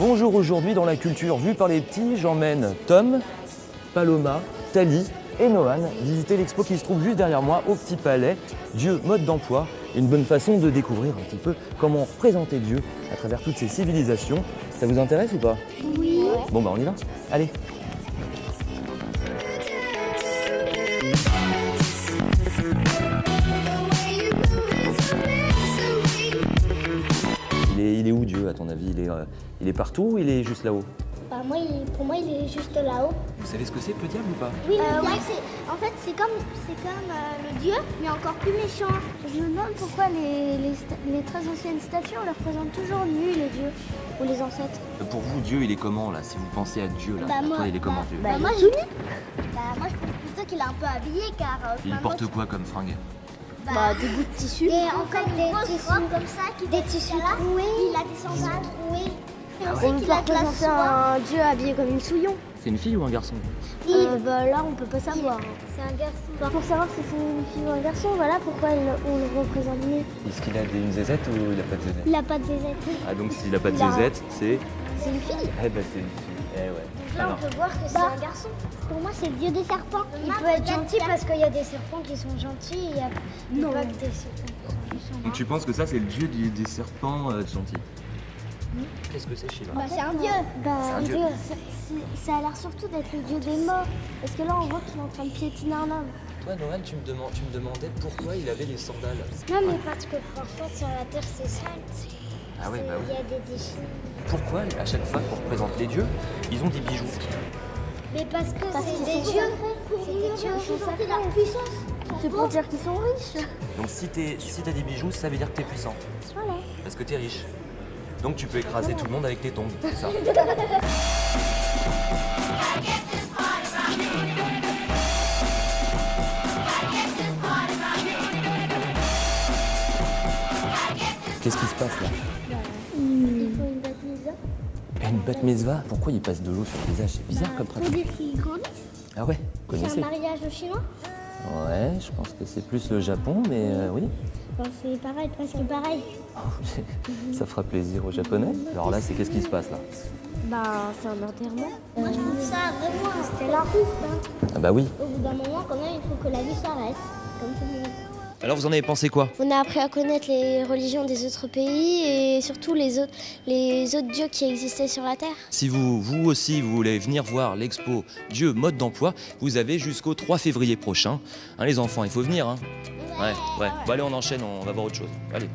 Bonjour, aujourd'hui dans la culture vue par les petits, j'emmène Tom, Paloma, Tali et Nohan visiter l'expo qui se trouve juste derrière moi au Petit Palais, Dieu, mode d'emploi. Une bonne façon de découvrir un petit peu comment représenter Dieu à travers toutes ces civilisations. Ça vous intéresse ou pas? Oui. Bon bah on y va, allez. Il est où Dieu à ton avis? Il est partout ou il est juste là-haut? Bah pour moi, il est juste là-haut. Vous savez ce que c'est que le diable ou pas? Oui, en fait, c'est comme le dieu, mais encore plus méchant. Je me demande pourquoi les très anciennes statues, on les représente toujours nus, les dieux, ou les ancêtres. Pour vous, Dieu, il est comment là? Si vous pensez à Dieu là, pour toi, il est comment Dieu? Moi, je pense plutôt qu'il est un peu habillé, car... Il porte quoi comme fringue? Des bouts de tissu. En fait, des tissus comme ça, des tissus troués. Il a des sandales trouées. On peut représenter un dieu habillé comme une souillon. C'est une fille ou un garçon? Là, on peut pas savoir. C'est un garçon. Pour savoir si c'est une fille ou un garçon, voilà pourquoi on le représente mieux. Est-ce qu'il a une zézette ou il a pas de zézette? Il a pas de zézette. Ah donc s'il a pas de zézette, c'est... C'est une fille. Eh ben c'est une fille, eh ouais. Donc là, on peut voir que c'est un garçon. Pour moi, c'est le dieu des serpents. Il peut être gentil parce qu'il y a des serpents qui sont gentils et il y a pas que des serpents qui sont Donc tu penses que ça c'est le dieu des serpents gentils? Qu'est-ce que c'est, Sheila? c'est un dieu. C'est un dieu. Ça a l'air surtout d'être le dieu des morts. Parce que là, on voit qu'il est en train de piétiner un homme. Toi, Nohan, tu me demandais pourquoi il avait les sandales. Non, mais parce que parfois, sur la terre, c'est sale. Ah oui, bah Il y oui. a des déchets. Pourquoi, à chaque fois qu'on représente les dieux, ils ont des bijoux? Mais parce que c'est des dieux. C'est des dieux qui ont sorti leur puissance. C'est pour dire qu'ils sont riches. Donc si t'as des bijoux, ça veut dire que t'es puissant. Voilà. Parce que t'es riche. Donc tu peux écraser tout le monde avec tes tongs, c'est ça? Qu'est-ce qui se passe là? Il faut une bête mitzvah. Une bat mitzvah? Pourquoi il passe de l'eau sur le visage? C'est bizarre comme Pour pratique. dire qu'ils grandissent. Ah ouais, vous C'est connaissez? un mariage chinois. Ouais, je pense que c'est plus le Japon, mais oui. C'est pareil, presque pareil. Ça fera plaisir aux Japonais. Alors là, c'est qu'est-ce qui se passe là? C'est un enterrement. Moi, je trouve ça vraiment c'était la route. Ah bah oui. Au bout d'un moment, quand même, il faut que la vie s'arrête. Comme tout le monde. Alors vous en avez pensé quoi? On a appris à connaître les religions des autres pays et surtout les autres dieux qui existaient sur la Terre. Si vous aussi, vous voulez venir voir l'expo Dieu mode d'emploi, vous avez jusqu'au 3 février prochain. Hein, les enfants, il faut venir. Hein. Ouais. Bon allez, on enchaîne, on va voir autre chose. Allez.